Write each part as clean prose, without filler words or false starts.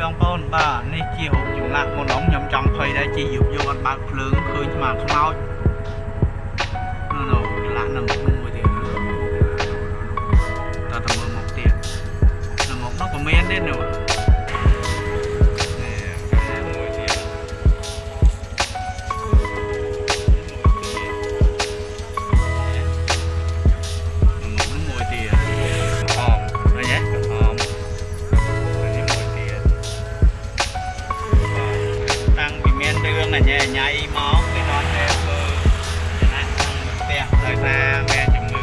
បងប្អូនបាទនេះជារូបចម្លាក់មុននោះខ្ញុំចង់ភ័យដែរជាយកអត់បើកភ្លើងឃើញស្មាខ្មោចនោះចម្លាក់នឹងមួយទៀតតើតើមើលមកទៀតនៅមកនោះក៏មានទៀតនោះញ៉ៃញ៉ៃមកគេដល់តែធ្វើចំណាក់ផ្ទះដោយសារមានជំងឺ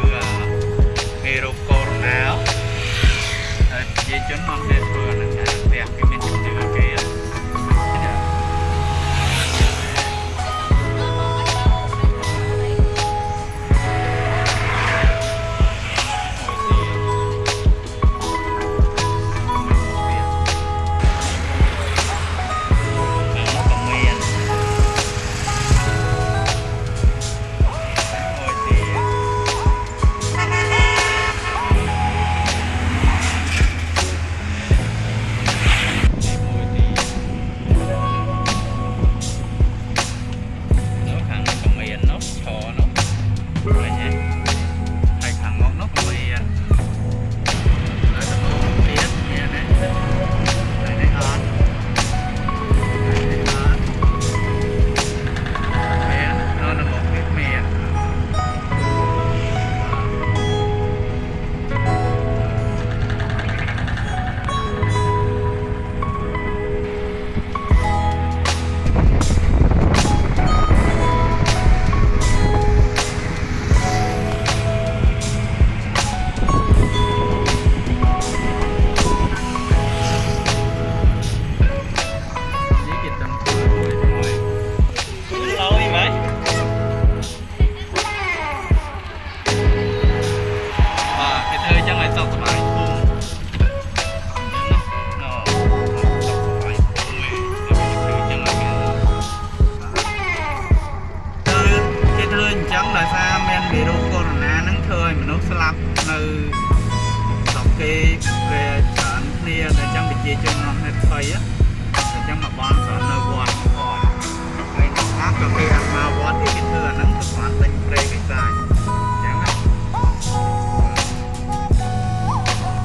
មេរោគកូវីដ -19 ហើយប្រជាជនមកតែធ្វើអានឹងផ្ទះគេមានជំងឺគេដោយសារមានវីរុសកូវីដ -19 ហ្នឹងធ្វើឲ្យមនុស្សស្លាប់នៅស្រុកគេវាច្រើនគ្នាតែអញ្ចឹងប្រជាជននាំគ្នាភ័យ